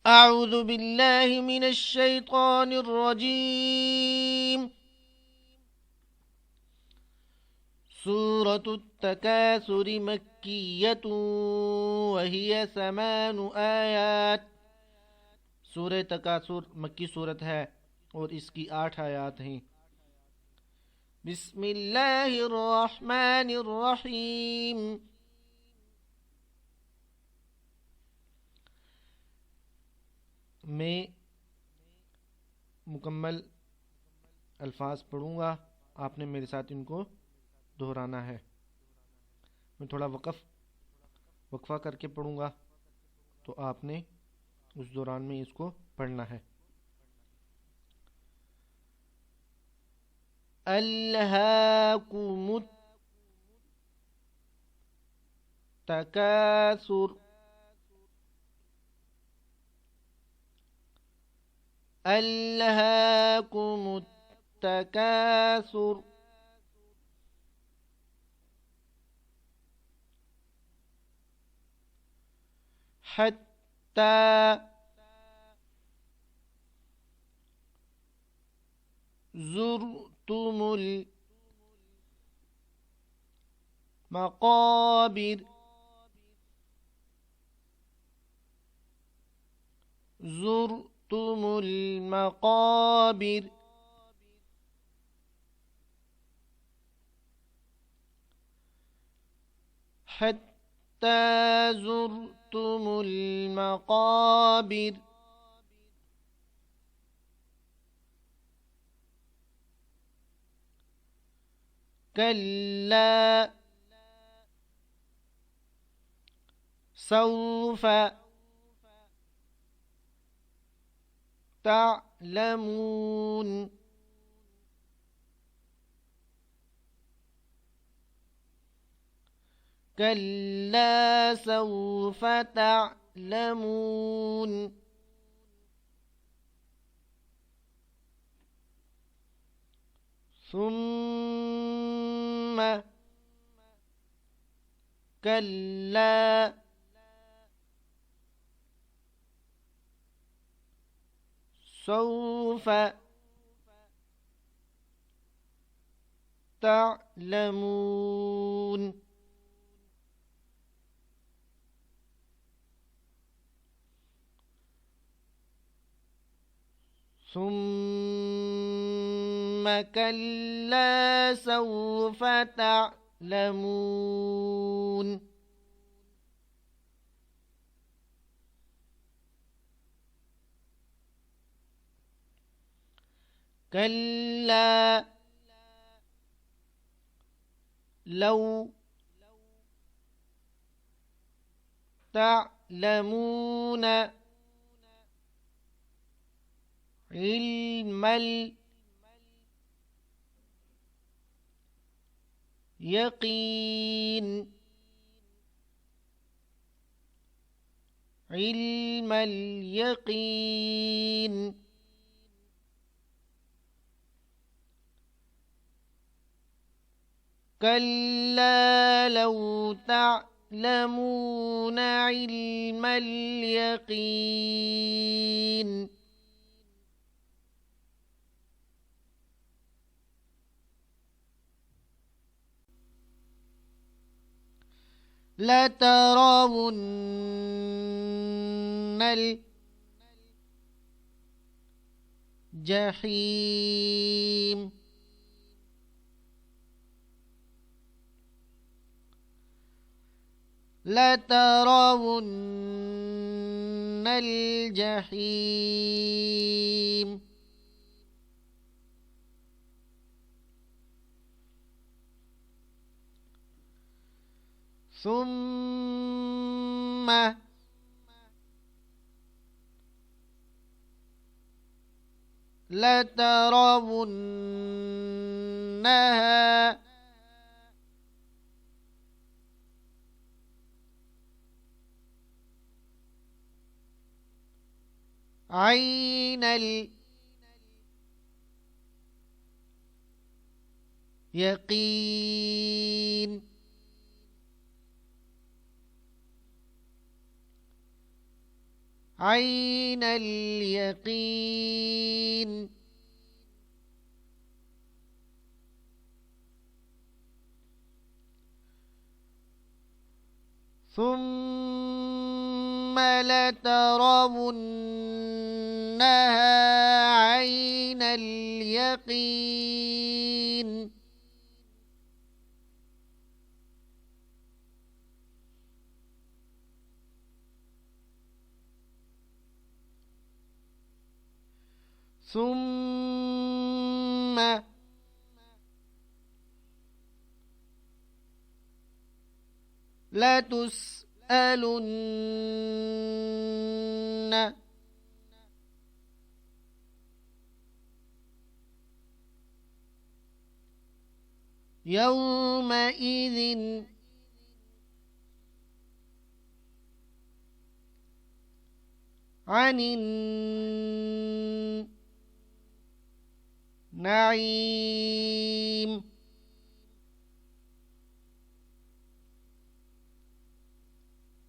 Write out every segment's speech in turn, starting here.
أعوذ بالله من الشيطان الرجيم. سورة التكاثر مكية وهي 8 آيات. सूरह तकासुर मक्की सूरत है और इसकी 8 आयात हैं। बिस्मिल्लाहिर्रहमानिर्रहीम। मैं मुकम्मल अल्फाज पढ़ूँगा, आपने मेरे साथ इनको दोहराना है। मैं थोड़ा वक्फ़ा करके पढ़ूँगा, तो आपने उस दौरान में इसको पढ़ना है। अल्हाकुमुत तकासुर, अल्हाकुमुत तकासुर, हत्ता ज़ुरतुमुल मक़ाबिर, ज़ुरतुमुल मक़ाबिर, हत्ता ज़ुरतुमुल मक़ाबिर, कल्ला सौफ तअलमून, कल्ला सौफ तअलमून, ثم كلا سوف تعلمون، ثم كلا سوف تعلمون، كلا لو تعلمون علم اليقين، علم اليقين، كلا لو تعلمون علم اليقين، لترون الجحيم، لترون الجحيم، ثم لترونها عين اليقين، عين اليقين ثم لترونها عين اليقين ثم لتسألن يومئذ عن النعيم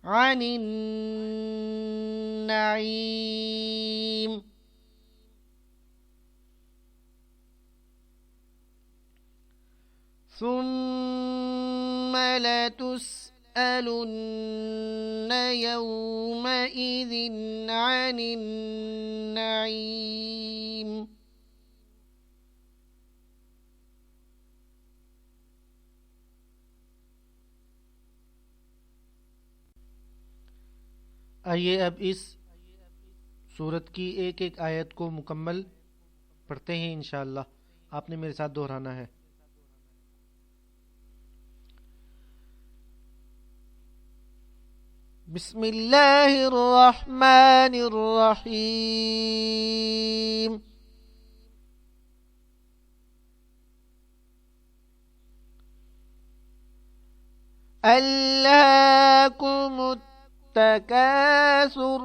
عن النعيم ثم لتسألن يومئذ عن النعيم आइए अब इस सूरत की एक एक आयत को मुकम्मल पढ़ते हैं इंशाअल्लाह। आपने मेरे साथ दोहराना है। बिस्मिल्लाहिर्रहमानिर्रहीम अल्लाकुमुत तकासुर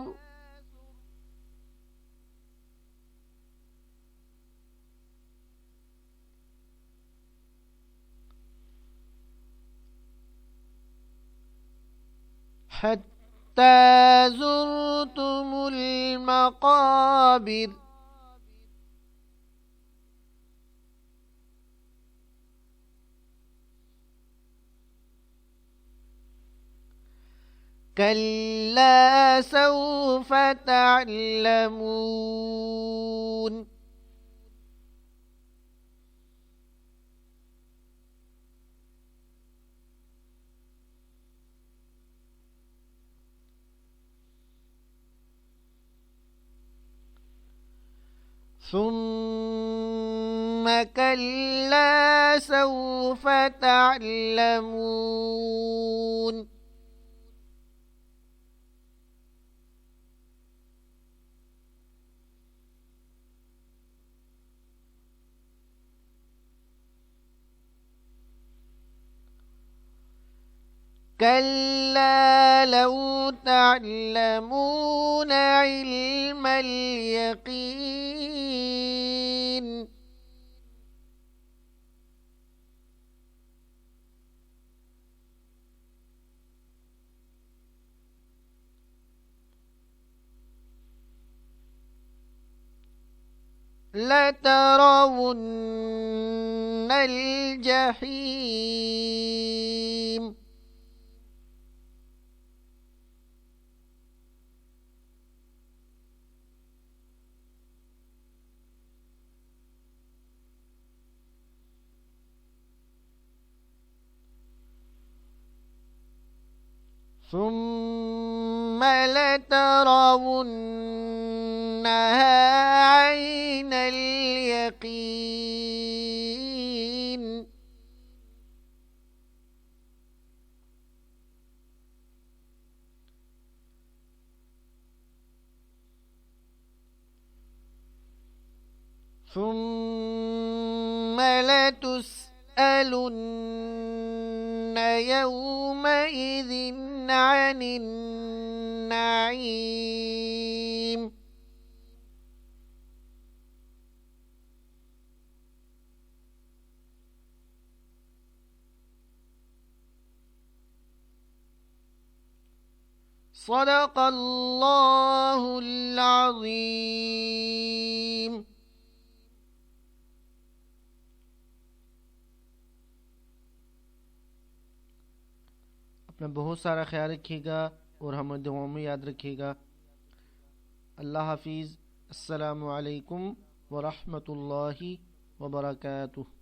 हत्ता ज़ुरतुमुल मक़ाबिर كلا سوف تعلمون ثم كلا سوف تعلمون كلا لو تعلمون علم اليقين لترون الجحيم ثم لترونها عين اليقين ثم لتسألن يومئذ عن النعيم सदक़ल्लाहुल अज़ीम। अपना बहुत सारा ख्याल रखिएगा और हमें दुआओं में याद रखिएगा। अल्लाह हाफिज़। अस्सलामु अलैकुम व रहमतुल्लाहि व बरकातुहू।